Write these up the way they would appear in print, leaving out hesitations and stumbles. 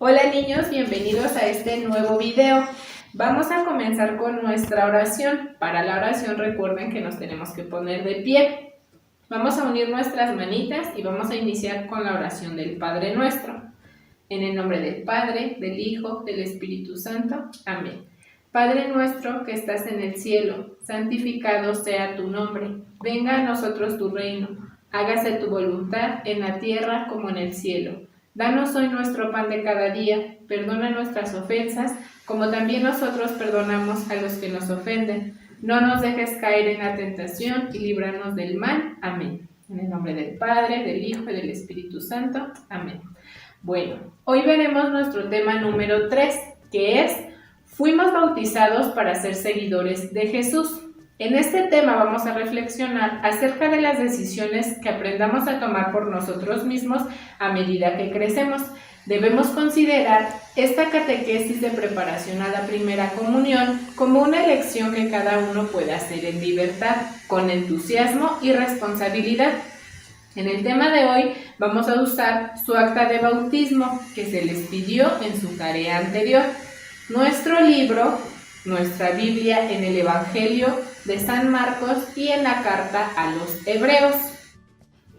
Hola niños, bienvenidos a este nuevo video. Vamos a comenzar con nuestra oración. Para la oración recuerden que nos tenemos que poner de pie. Vamos a unir nuestras manitas y vamos a iniciar con la oración del Padre Nuestro. En el nombre del Padre, del Hijo, del Espíritu Santo. Amén. Padre nuestro que estás en el cielo, santificado sea tu nombre. Venga a nosotros tu reino. Hágase tu voluntad en la tierra como en el cielo. Danos hoy nuestro pan de cada día, perdona nuestras ofensas, como también nosotros perdonamos a los que nos ofenden. No nos dejes caer en la tentación y líbranos del mal. Amén. En el nombre del Padre, del Hijo y del Espíritu Santo. Amén. Bueno, hoy veremos nuestro tema número 3, que es fuimos bautizados para ser seguidores de Jesús. En este tema vamos a reflexionar acerca de las decisiones que aprendamos a tomar por nosotros mismos a medida que crecemos. Debemos considerar esta catequesis de preparación a la primera comunión como una elección que cada uno puede hacer en libertad, con entusiasmo y responsabilidad. En el tema de hoy vamos a usar su acta de bautismo que se les pidió en su tarea anterior, nuestro libro, nuestra Biblia en el Evangelio de San Marcos y en la carta a los Hebreos.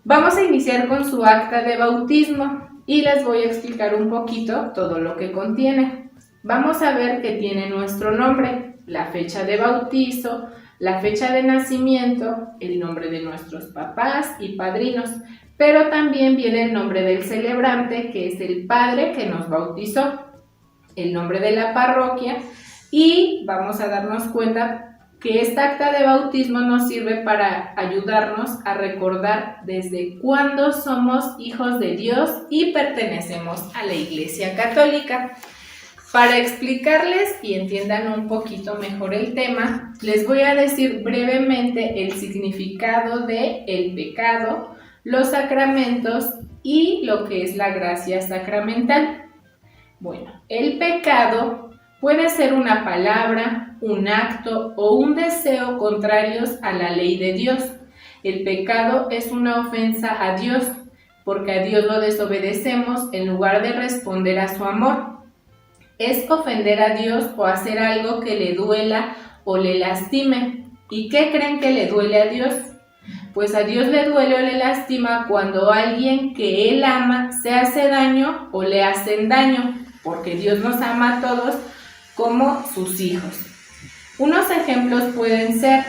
Vamos a iniciar con su acta de bautismo y les voy a explicar un poquito todo lo que contiene. Vamos a ver que tiene nuestro nombre, la fecha de bautizo, la fecha de nacimiento, el nombre de nuestros papás y padrinos, pero también viene el nombre del celebrante, que es el padre que nos bautizó, el nombre de la parroquia, y vamos a darnos cuenta que esta acta de bautismo nos sirve para ayudarnos a recordar desde cuándo somos hijos de Dios y pertenecemos a la Iglesia Católica. Para explicarles y entiendan un poquito mejor el tema, les voy a decir brevemente el significado de el pecado, los sacramentos y lo que es la gracia sacramental. Bueno, el pecado puede ser una palabra, un acto o un deseo contrarios a la ley de Dios. El pecado es una ofensa a Dios, porque a Dios lo desobedecemos en lugar de responder a su amor. Es ofender a Dios o hacer algo que le duela o le lastime. ¿Y qué creen que le duele a Dios? Pues a Dios le duele o le lastima cuando alguien que Él ama se hace daño o le hacen daño, porque Dios nos ama a todos como sus hijos. Unos ejemplos pueden ser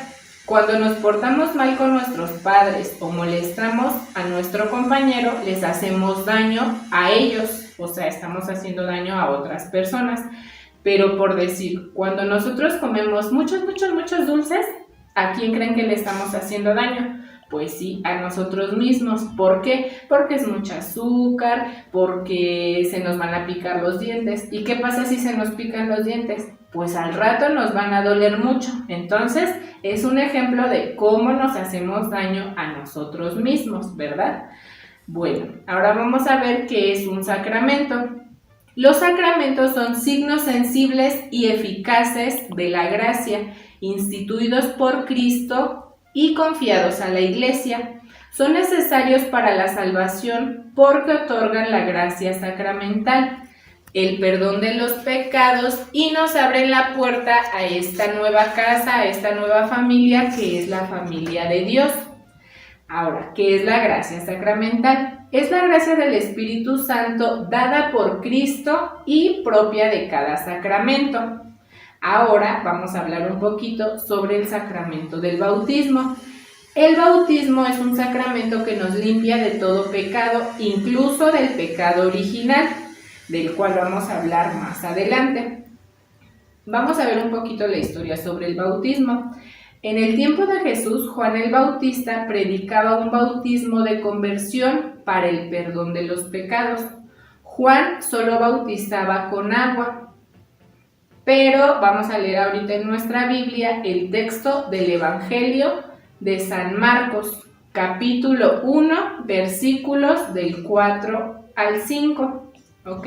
cuando nos portamos mal con nuestros padres o molestamos a nuestro compañero, les hacemos daño a ellos, o sea, estamos haciendo daño a otras personas. Pero por decir, cuando nosotros comemos muchos dulces, ¿a quién creen que le estamos haciendo daño? Pues sí, a nosotros mismos. ¿Por qué? Porque es mucho azúcar, porque se nos van a picar los dientes. ¿Y qué pasa si se nos pican los dientes? Pues al rato nos van a doler mucho. Entonces, es un ejemplo de cómo nos hacemos daño a nosotros mismos, ¿verdad? Bueno, ahora vamos a ver qué es un sacramento. Los sacramentos son signos sensibles y eficaces de la gracia, instituidos por Cristo y confiados a la Iglesia. Son necesarios para la salvación porque otorgan la gracia sacramental, el perdón de los pecados y nos abren la puerta a esta nueva casa, a esta nueva familia que es la familia de Dios. Ahora, ¿qué es la gracia sacramental? Es la gracia del Espíritu Santo dada por Cristo y propia de cada sacramento. Ahora vamos a hablar un poquito sobre el sacramento del bautismo. El bautismo es un sacramento que nos limpia de todo pecado, incluso del pecado original, del cual vamos a hablar más adelante. Vamos a ver un poquito la historia sobre el bautismo. En el tiempo de Jesús, Juan el Bautista predicaba un bautismo de conversión para el perdón de los pecados. Juan solo bautizaba con agua. Pero vamos a leer ahorita en nuestra Biblia el texto del Evangelio de San Marcos, capítulo 1, versículos del 4 al 5, ¿ok?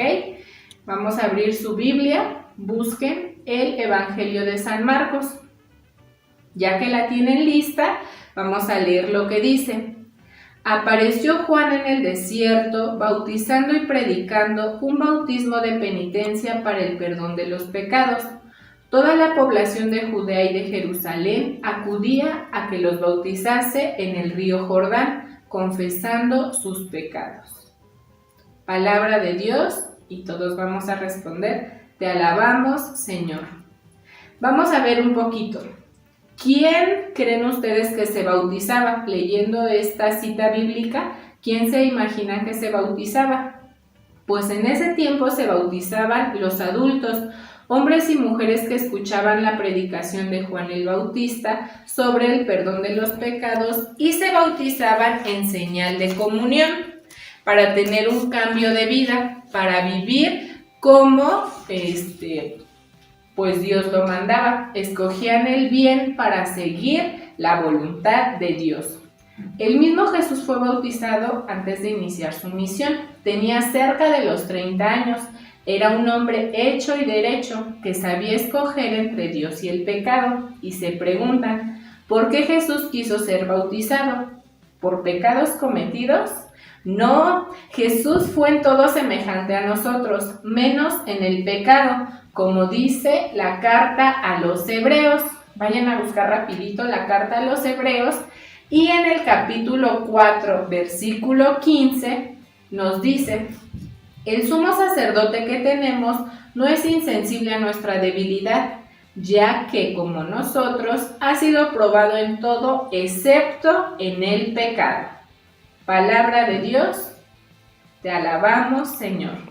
Vamos a abrir su Biblia, busquen el Evangelio de San Marcos. Ya que la tienen lista, vamos a leer lo que dice. Apareció Juan en el desierto, bautizando y predicando un bautismo de penitencia para el perdón de los pecados. Toda la población de Judea y de Jerusalén acudía a que los bautizase en el río Jordán, confesando sus pecados. Palabra de Dios, y todos vamos a responder: te alabamos, Señor. Vamos a ver un poquito. ¿Quién creen ustedes que se bautizaba? Leyendo esta cita bíblica, ¿quién se imagina que se bautizaba? Pues en ese tiempo se bautizaban los adultos, hombres y mujeres que escuchaban la predicación de Juan el Bautista sobre el perdón de los pecados y se bautizaban en señal de comunión, para tener un cambio de vida, para vivir como pues Dios lo mandaba. Escogían el bien para seguir la voluntad de Dios. El mismo Jesús fue bautizado antes de iniciar su misión. Tenía cerca de los 30 años. Era un hombre hecho y derecho que sabía escoger entre Dios y el pecado. Y se preguntan, ¿por qué Jesús quiso ser bautizado? ¿Por pecados cometidos? No, Jesús fue en todo semejante a nosotros, menos en el pecado, como dice la carta a los Hebreos. Vayan a buscar rapidito la carta a los Hebreos, y en el capítulo 4, versículo 15, nos dice: el sumo sacerdote que tenemos no es insensible a nuestra debilidad, ya que, como nosotros, ha sido probado en todo, excepto en el pecado. Palabra de Dios, te alabamos, Señor.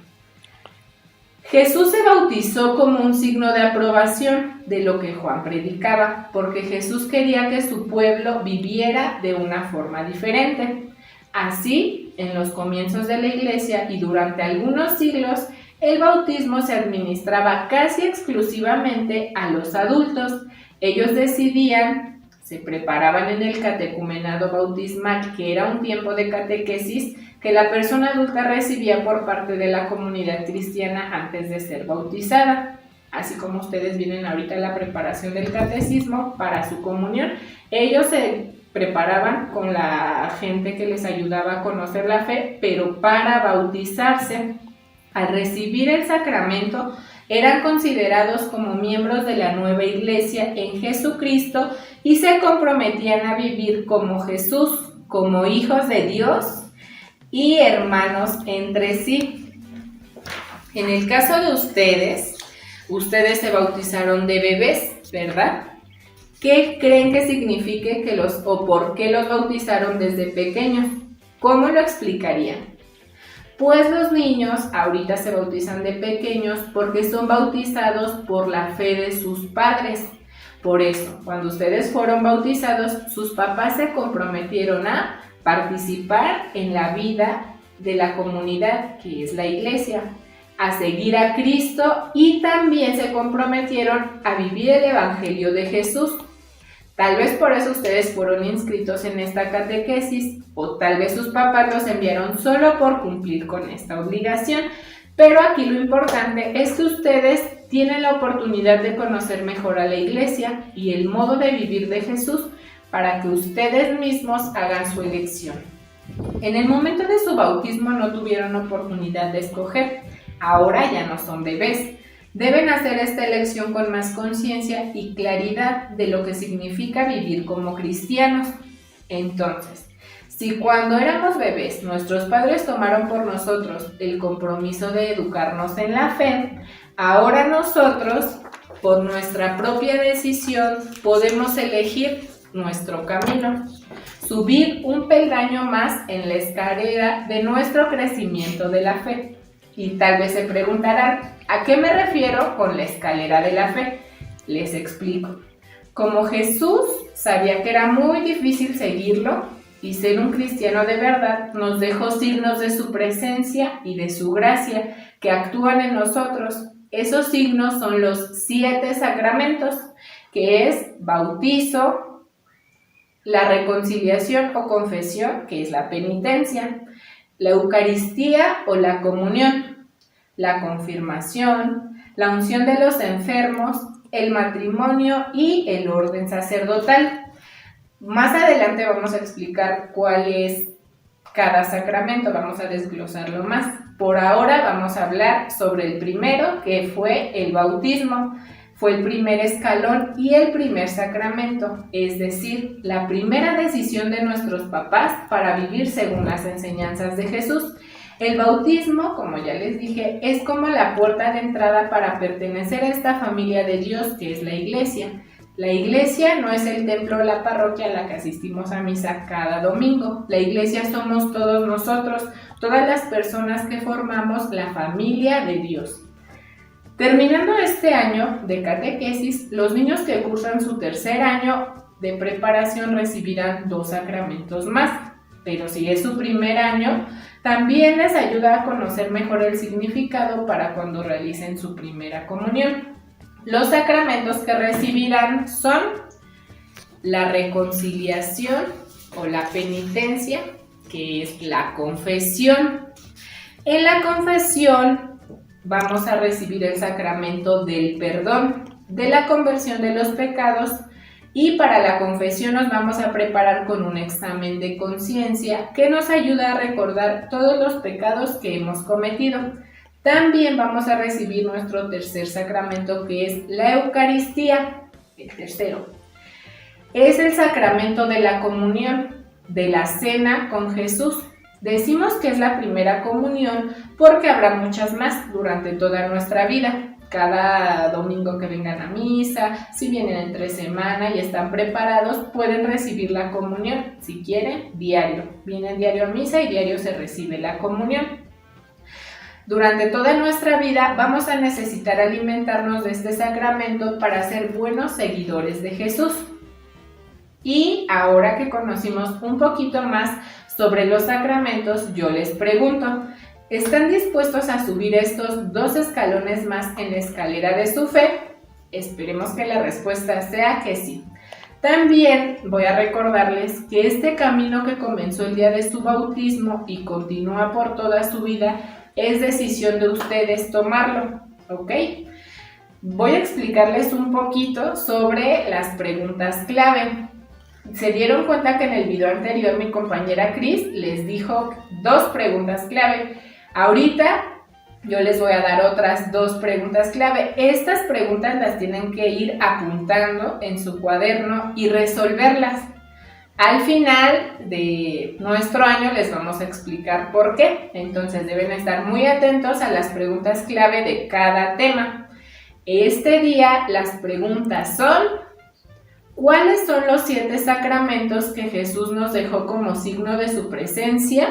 Jesús se bautizó como un signo de aprobación de lo que Juan predicaba, porque Jesús quería que su pueblo viviera de una forma diferente. Así, en los comienzos de la iglesia y durante algunos siglos, el bautismo se administraba casi exclusivamente a los adultos. Ellos decidían, se preparaban en el catecumenado bautismal, que era un tiempo de catequesis que la persona adulta recibía por parte de la comunidad cristiana antes de ser bautizada. Así como ustedes vienen ahorita a la preparación del catecismo para su comunión, ellos se preparaban con la gente que les ayudaba a conocer la fe, pero para bautizarse, al recibir el sacramento, eran considerados como miembros de la nueva iglesia en Jesucristo y se comprometían a vivir como Jesús, como hijos de Dios y hermanos entre sí. En el caso de ustedes se bautizaron de bebés, ¿verdad? ¿Qué creen que signifique o por qué los bautizaron desde pequeños? ¿Cómo lo explicarían? Pues los niños ahorita se bautizan de pequeños porque son bautizados por la fe de sus padres. Por eso, cuando ustedes fueron bautizados, sus papás se comprometieron a participar en la vida de la comunidad, que es la iglesia, a seguir a Cristo, y también se comprometieron a vivir el Evangelio de Jesús. Tal vez por eso ustedes fueron inscritos en esta catequesis, o tal vez sus papás los enviaron solo por cumplir con esta obligación, pero aquí lo importante es que ustedes tienen la oportunidad de conocer mejor a la iglesia y el modo de vivir de Jesús para que ustedes mismos hagan su elección. En el momento de su bautismo no tuvieron oportunidad de escoger, ahora ya no son bebés. Deben hacer esta elección con más conciencia y claridad de lo que significa vivir como cristianos. Entonces, si cuando éramos bebés nuestros padres tomaron por nosotros el compromiso de educarnos en la fe, ahora nosotros, por nuestra propia decisión, podemos elegir nuestro camino, subir un peldaño más en la escalera de nuestro crecimiento de la fe. Y tal vez se preguntarán, ¿a qué me refiero con la escalera de la fe? Les explico. Como Jesús sabía que era muy difícil seguirlo y ser un cristiano de verdad, nos dejó signos de su presencia y de su gracia que actúan en nosotros. Esos signos son los 7 sacramentos, que es bautizo, la reconciliación o confesión, que es la penitencia, la Eucaristía o la comunión, la confirmación, la unción de los enfermos, el matrimonio y el orden sacerdotal. Más adelante vamos a explicar cuál es cada sacramento, vamos a desglosarlo más. Por ahora vamos a hablar sobre el primero, que fue el bautismo. Fue el primer escalón y el primer sacramento, es decir, la primera decisión de nuestros papás para vivir según las enseñanzas de Jesús. El bautismo, como ya les dije, es como la puerta de entrada para pertenecer a esta familia de Dios que es la iglesia. La iglesia no es el templo o la parroquia a la que asistimos a misa cada domingo. La iglesia somos todos nosotros, todas las personas que formamos la familia de Dios. Terminando este año de catequesis, los niños que cursan su tercer año de preparación recibirán 2 sacramentos más, pero si es su primer año, también les ayuda a conocer mejor el significado para cuando realicen su primera comunión. Los sacramentos que recibirán son la reconciliación o la penitencia, que es la confesión. En la confesión vamos a recibir el sacramento del perdón, de la conversión de los pecados, y para la confesión nos vamos a preparar con un examen de conciencia que nos ayuda a recordar todos los pecados que hemos cometido. También vamos a recibir nuestro tercer sacramento, que es la Eucaristía, el tercero. Es el sacramento de la comunión, de la cena con Jesús. Decimos que es la primera comunión porque habrá muchas más durante toda nuestra vida. Cada domingo que vengan a misa, si vienen entre semana y están preparados, pueden recibir la comunión. Si quieren, diario. Vienen diario a misa y diario se recibe la comunión. Durante toda nuestra vida vamos a necesitar alimentarnos de este sacramento para ser buenos seguidores de Jesús. Y ahora que conocimos un poquito más sobre los sacramentos, yo les pregunto, ¿están dispuestos a subir estos 2 escalones más en la escalera de su fe? Esperemos que la respuesta sea que sí. También voy a recordarles que este camino que comenzó el día de su bautismo y continúa por toda su vida es decisión de ustedes tomarlo, ¿ok? Voy a explicarles un poquito sobre las preguntas clave. Se dieron cuenta que en el video anterior mi compañera Cris les dijo 2 preguntas clave. Ahorita yo les voy a dar otras 2 preguntas clave. Estas preguntas las tienen que ir apuntando en su cuaderno y resolverlas. Al final de nuestro año les vamos a explicar por qué. Entonces deben estar muy atentos a las preguntas clave de cada tema. Este día las preguntas son: ¿cuáles son los 7 sacramentos que Jesús nos dejó como signo de su presencia?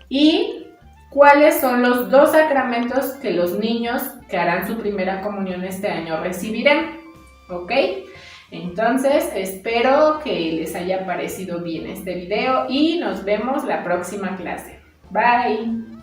¿Y cuáles son los 2 sacramentos que los niños que harán su primera comunión este año recibirán? ¿Ok? Entonces, espero que les haya parecido bien este video y nos vemos la próxima clase. Bye.